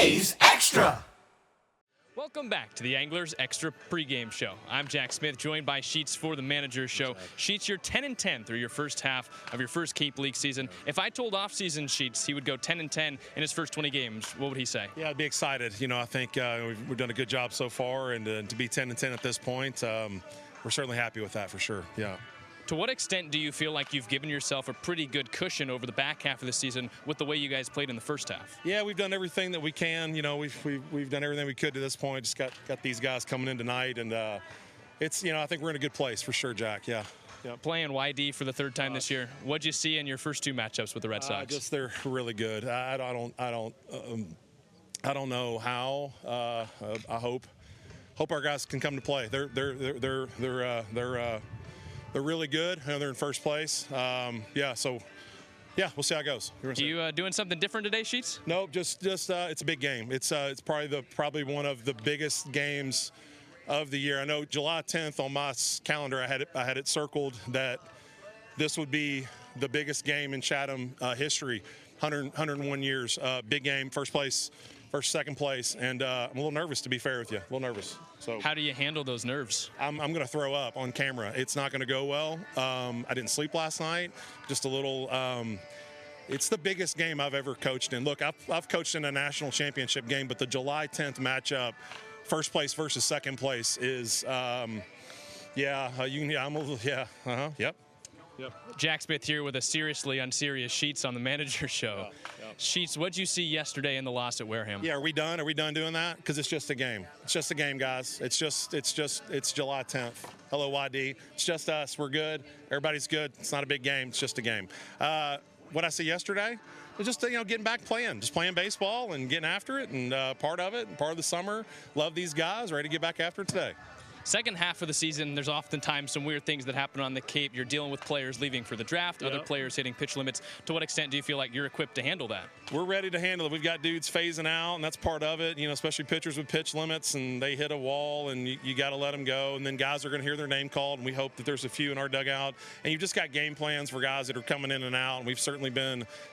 today's Extra. Welcome back to the Anglers Extra pregame show. I'm Jack Smith, joined by Sheets for the Manager's Show. Sheets, you're 10-10 through your first half of your first Cape League season. If I told off-season Sheets he would go 10-10 in his first 20 games, what would he say? Yeah, I'd be excited. You know, I think we've done a good job so far, and to be 10-10 at this point, we're certainly happy with that for sure. Yeah. To what extent do you feel like you've given yourself a pretty good cushion over the back half of the season with the way you guys played in the first half? Yeah, we've done everything that we can. You know, we've done everything we could to this point. Just got these guys coming in tonight, and it's, you know, I think we're in a good place for sure, Jack. Yeah. Yep. Playing YD for the third time this year, what'd you see in your first two matchups with the Red Sox? Just they're really good. I don't know how. I hope our guys can come to play. They're really good. You know, they're in first place. So we'll see how it goes. You doing something different today, Sheets? No, just it's a big game. It's probably one of the biggest games of the year. I know July 10th on my calendar, I had it circled that this would be the biggest game in Chatham history. 101 years, big game, first place, second place, and I'm a little nervous, to be fair with you, a little nervous. So how do you handle those nerves? I'm going to throw up on camera. It's not going to go well. I didn't sleep last night, just a little. It's the biggest game I've ever coached in. Look, I've coached in a national championship game, but the July 10th matchup, first place versus second place, is I'm a little, yep. Jack Smith here with a seriously unserious Sheets on the Manager's Show. Sheets, what'd you see yesterday in the loss at Wareham? Yeah, are we done? Are we done doing that? Because it's just a game. It's just a game, guys. It's July 10th. Hello, YD. It's just us. We're good. Everybody's good. It's not a big game. It's just a game. What I see yesterday was just, getting back playing. Just playing baseball and getting after it, and part of it, and part of the summer. Love these guys. Ready to get back after it today. Second half of the season, there's oftentimes some weird things that happen on the Cape. You're dealing with players leaving for the draft, other players hitting pitch limits. To what extent do you feel like you're equipped to handle that? We're ready to handle it. We've got dudes phasing out, and that's part of it, especially pitchers with pitch limits, and they hit a wall, and you got to let them go. And then guys are going to hear their name called, and we hope that there's a few in our dugout. And you've just got game plans for guys that are coming in and out, and we've certainly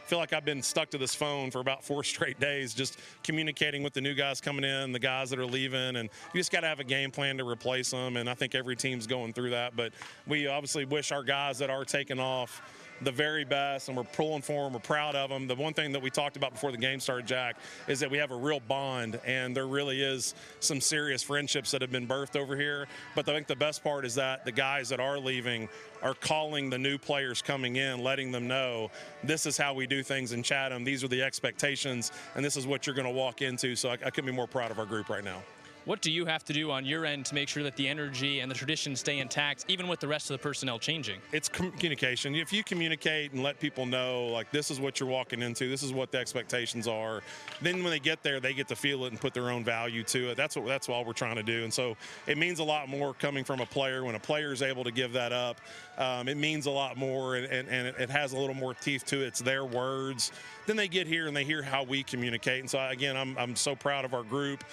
feel like I've been stuck to this phone for about 4 straight days, just communicating with the new guys coming in, the guys that are leaving, and you just got to have a game plan to replace them. And I think every team's going through that, but we obviously wish our guys that are taking off the very best, and we're pulling for them. We're proud of them. The one thing that we talked about before the game started, Jack, is that we have a real bond, and there really is some serious friendships that have been birthed over here. But I think the best part is that the guys that are leaving are calling the new players coming in, letting them know this is how we do things in Chatham. These are the expectations, and this is what you're going to walk into. So I couldn't be more proud of our group right now. What do you have to do on your end to make sure that the energy and the traditions stay intact, even with the rest of the personnel changing? It's communication. If you communicate and let people know, like, this is what you're walking into, this is what the expectations are, then when they get there, they get to feel it and put their own value to it. That's all we're trying to do. And so it means a lot more coming from a player. When a player is able to give that up, it means a lot more, and it has a little more teeth to it. It's their words. Then they get here and they hear how we communicate. And so, again, I'm so proud of our group.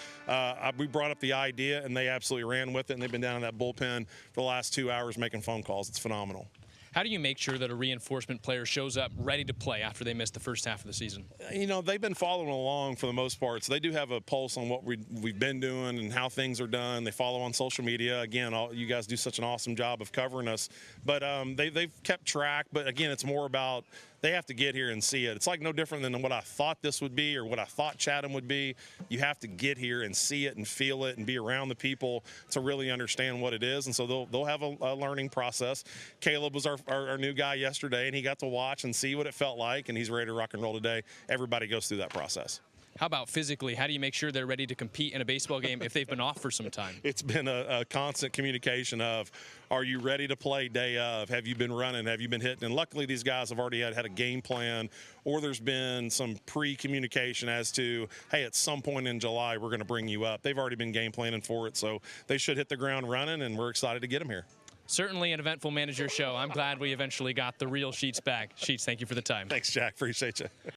We brought up the idea, and they absolutely ran with it, and they've been down in that bullpen for the last 2 hours making phone calls. It's phenomenal. How do you make sure that a reinforcement player shows up ready to play after they missed the first half of the season? They've been following along for the most part, so they do have a pulse on what we've been doing and how things are done. They follow on social media. Again, you guys do such an awesome job of covering us. But they've kept track. But, again, it's more about they have to get here and see it. It's like no different than what I thought this would be or what I thought Chatham would be. You have to get here and see it and feel it and be around the people to really understand what it is. And so they'll have a learning process. Caleb was our new guy yesterday, and he got to watch and see what it felt like, and he's ready to rock and roll today. Everybody goes through that process. How about physically? How do you make sure they're ready to compete in a baseball game if they've been off for some time? It's been a constant communication of, are you ready to play day of? Have you been running? Have you been hitting? And luckily these guys have already had a game plan, or there's been some pre-communication as to, hey, at some point in July we're going to bring you up. They've already been game planning for it, so they should hit the ground running, and we're excited to get them here. Certainly an eventful Manager Show. I'm glad we eventually got the real Sheets back. Sheets, thank you for the time. Thanks, Jack. Appreciate you.